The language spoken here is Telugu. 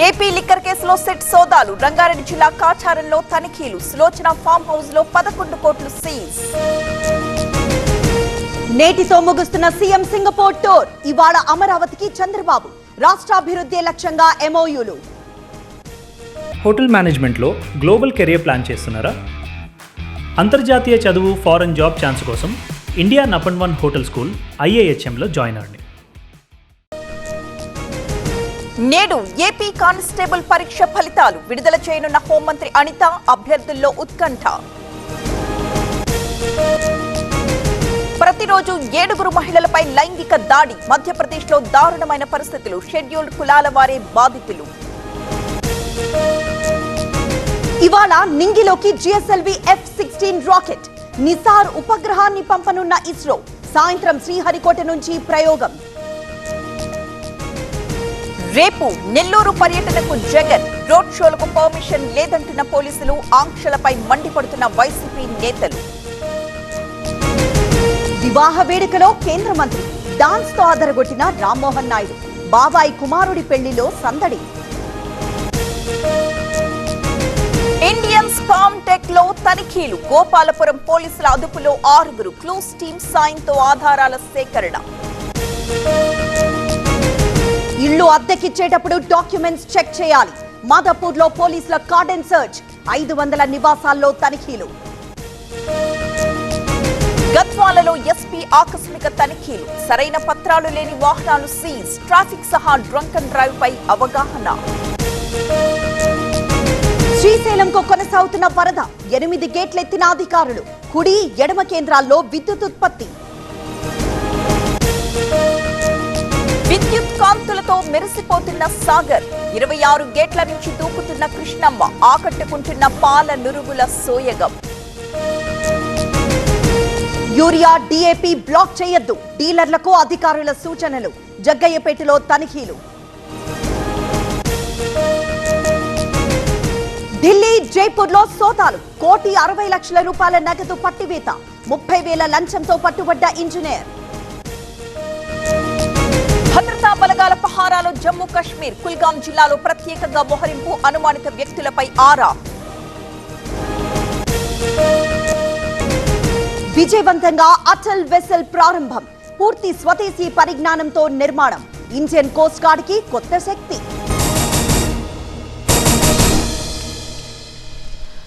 ఏపీ లిక్కర్ కేసులో సెట్ సోదాలు, రంగారెడ్డి జిల్లా కాచారంలో తనిఖీలు, సులోచన ఫామ్ హౌస్ లో 11 కోట్లు సీజ్. నేటితో ముగుస్తున్న సీఎం సింగపూర్ టూర్. ఇవాళ అమరావతికి చంద్రబాబు. రాష్ట్రాభివృద్ధి లక్ష్యంగా ఎంఓయూలు. హోటల్ మేనేజ్మెంట్లో గ్లోబల్ కెరియర్ ప్లాన్ చేస్తున్నారా? అంతర్జాతీయ చదువు, ఫారెన్ జాబ్ ఛాన్స్ కోసం ఇండియా నంబర్ 1 హోటల్ స్కూల్ IIHMలో జాయిన్ అవ్వండి. నేడు ఏపీ కానిస్టేబుల్ పరీక్ష ఫలితాలు విడుదల చేయనున్న హోంమంత్రి అనిత. అభ్యర్థుల్లో ఉత్కంఠ. ప్రతిరోజు 7 మహిళలపై లైంగిక దాడి. మధ్యప్రదేశ్లో దారుణమైన పరిస్థితులు. షెడ్యూల్డ్ కులాల వారే బాధితులు. ఇవాళ నింగిలోకి GSLV F-16 రాకెట్. నిసార్ ఉపగ్రహాన్ని పంపనున్న ఇస్రో. సాయంత్రం శ్రీహరికోట నుంచి ప్రయోగం. రేపు నెల్లూరు పర్యటనకు జగన్. రోడ్ షోలకు పర్మిషన్ లేదంటున్న పోలీసులు. ఆంక్షలపై మండిపడుతున్న వైసీపీ నేతలు. వివాహ వేడుకలో కేంద్ర మంత్రి. డాన్స్ తో అదరగొట్టిన రామ్మోహన్ నాయుడు. బాబాయ్ కుమారుడి పెళ్లిలో సందడి. ఇండియన్ స్పామ్ టెక్ లో తనిఖీలు. గోపాలపురం పోలీసుల అదుపులో 6. క్లూస్ టీమ్ సాయంతో ఆధారాల సేకరణ. ఇళ్లు అద్దెకిచ్చేటప్పుడు డాక్యుమెంట్స్ చెక్ చేయాలి. మాదాపూర్ లో పోలీసుల కార్డన్ సర్చ్. 500 నివాసాల్లో తనిఖీలు. గద్వాలలో ఎస్పీ ఆకస్మిక తనిఖీలు. సరైన పత్రాలు లేని వాహనాలు సీజ్. ట్రాఫిక్ సహా డ్రంక్ అండ్ డ్రైవ్ పై అవగాహన. శ్రీశైలంకు కొనసాగుతున్న వరద. 8 గేట్లెత్తిన అధికారులు. కుడి, ఎడమ కేంద్రాల్లో విద్యుత్ ఉత్పత్తి. విద్యుత్ కాంతులతో మెరిసిపోతున్న సాగర్. 26 గేట్ల నుంచి దూకుతున్న కృష్ణమ్మ. ఆకట్టుకుంటున్న పాల నురుగుల సోయగం. యూరియా, DAP బ్లాక్ చేయొద్దు. డీలర్లకు అధికారుల సూచనలు. జగ్గయ్యపేటలో తనిఖీలు. ఢిల్లీ, జైపూర్లో సోదాలు. 1,60,00,000 రూపాయల నగదు పట్టివేత. 30,000 లంచంతో పట్టుబడ్డ ఇంజనీర్. భద్రతా బలగాల పహారాలో జమ్మూ కాశ్మీర్. కుల్గాం జిల్లాలో ప్రత్యేకంగా మోహరింపు. అనుమానిత వ్యక్తులపై ఆరా. విజయవంతంగా అటల్ వెసల్ ప్రారంభం. పూర్తి స్వదేశీ పరిజ్ఞానంతో నిర్మాణం. ఇండియన్ కోస్ట్ గార్డ్ కి కొత్త శక్తి.